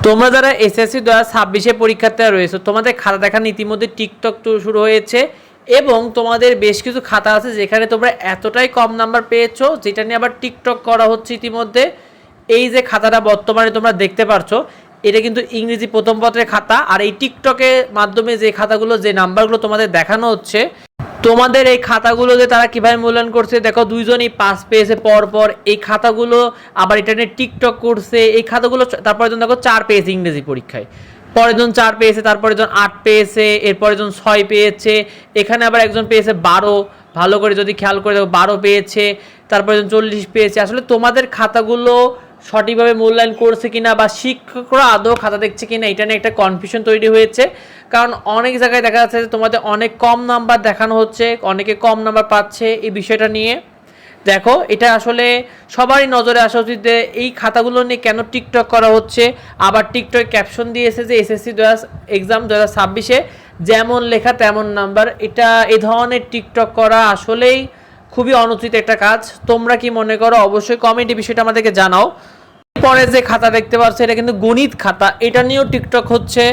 তোমরা যারা এসএসসি 2026 পরীক্ষার্থীরা রয়েছে, তোমাদের খাতা দেখার ইতিমধ্যে টিকটক শুরু হয়েছে এবং তোমাদের বেশ কিছু খাতা আছে যেখানে তোমরা এতটাই কম নাম্বার পেয়েছো, যেটা নিয়ে আবার টিকটক করা হচ্ছে ইতিমধ্যে। এই যে খাতাটা বর্তমানে তোমরা দেখতে পারছো, এটা কিন্তু ইংরেজি প্রথম পত্রের খাতা। আর এই টিকটকের মাধ্যমে যে খাতাগুলো, যে নাম্বারগুলো তোমাদের দেখানো হচ্ছে, তোমাদের এই খাতাগুলো যে তারা কীভাবে মূল্যায়ন করছে দেখো, দুইজনই 5 পেয়েছে পর এই খাতাগুলো। আবার এটা নিয়ে টিকটক করছে এই খাতাগুলো। তারপরে দেখো 4 পেয়েছে ইংরেজি পরীক্ষায়, পরের জন 4 পেয়েছে, তারপরে জন 8 পেয়েছে, এরপরে জন 6 পেয়েছে, এখানে আবার একজন পেয়েছে 12। ভালো করে যদি খেয়াল করে দেখো 12 পেয়েছে, তারপরে জন 40 পেয়েছে। আসলে তোমাদের খাতাগুলো সঠিকভাবে মূল্যায়ন করছে কিনা বা শিক্ষকরা আদৌ খাতা দেখছে কিনা, এটা নিয়ে একটা কনফিউশন তৈরি হয়েছে। কারণ অনেক জায়গায় দেখা যাচ্ছে যে তোমাদের অনেক কম নাম্বার দেখানো হচ্ছে, অনেকে কম নাম্বার পাচ্ছে। এই বিষয়টা নিয়ে দেখো, এটা আসলে সবারই নজরে আসা উচিত যে এই খাতাগুলো নিয়ে কেন টিকটক করা হচ্ছে। আবার টিকটক ক্যাপশন দিয়েছে যে এসএসসি এক্সাম 2026 যেমন লেখা তেমন নাম্বার। এটা এই ধরনের টিকটক করা আসলেই খুবই অনুচিত একটা কাজ। তোমরা কি মনে করো অবশ্যই কমেন্টে বিষয়টা আমাদেরকে জানাও। পরে যে খাতা দেখতে পাচ্ছ এটা কিন্তু গণিত খাতা, এটা নিয়েও টিকটক হচ্ছে।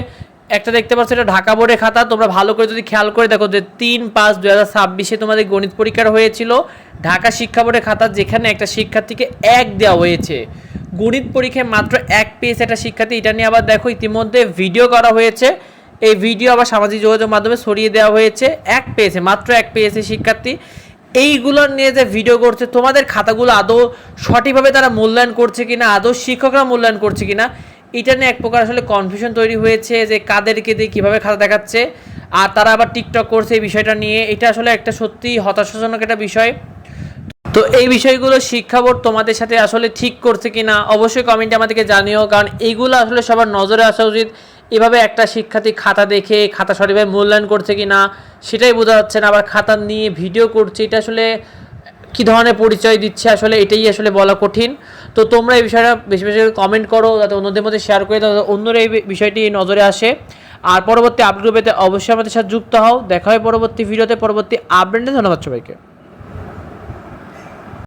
একটা দেখতে পাচ্ছ এটা ঢাকা বোর্ডের খাতা। তোমরা ভালো করে যদি খেয়াল করে দেখো যে 3/5/2026 তোমাদের গণিত পরীক্ষার হয়েছিল ঢাকা শিক্ষা বোর্ডের খাতা, যেখানে একটা শিক্ষার্থীকে 1 দেওয়া হয়েছে। গণিত পরীক্ষায় মাত্র 1 পেয়েছে একটা শিক্ষার্থী। এটা নিয়ে আবার দেখো ইতিমধ্যে ভিডিও করা হয়েছে, এই ভিডিও আবার সামাজিক যোগাযোগ মাধ্যমে ছড়িয়ে দেওয়া হয়েছে। 1 পেয়েছে, মাত্র 1 পেয়েছে শিক্ষার্থী। এইগুলো নিয়ে যে ভিডিও করছে, তোমাদের খাতাগুলো আদৌ সঠিকভাবে তারা মূল্যায়ন করছে কিনা, আদৌ শিক্ষকরা মূল্যায়ন করছে কিনা, এটা নিয়ে এক প্রকার আসলে কনফিউশন তৈরি হয়েছে যে কাদেরকে দিয়ে কীভাবে খাতা দেখাচ্ছে। আর তারা আবার টিকটক করছে এই বিষয়টা নিয়ে। এটা আসলে একটা সত্যি হতাশাজনক একটা বিষয়। তো এই বিষয়গুলো শিক্ষা বোর্ড তোমাদের সাথে আসলে ঠিক করছে কিনা অবশ্যই কমেন্টে আমাদেরকে জানিও। কারণ এইগুলো আসলে সবার নজরে আসা উচিত। এভাবে একটা শিক্ষার্থী খাতা দেখে খাতা সঠিকভাবে মূল্যায়ন করছে কিনা সেটাই বোঝা যাচ্ছে না, আবার খাতা নিয়ে ভিডিও করছে। এটা আসলে কী ধরনের পরিচয় দিচ্ছে আসলে এটাই আসলে বলা কঠিন। তো তোমরা এই বিষয়টা বেশি বেশি কমেন্ট করো, যাতে অন্যদের মধ্যে শেয়ার করে দাও, অন্যরা এই বিষয়টি নজরে আসে। আর পরবর্তী আপডেট পেতে অবশ্যই আমাদের সাথে যুক্ত হও। দেখা হয় পরবর্তী ভিডিওতে, পরবর্তী আপডেটে। ধন্যবাদ সবাইকে।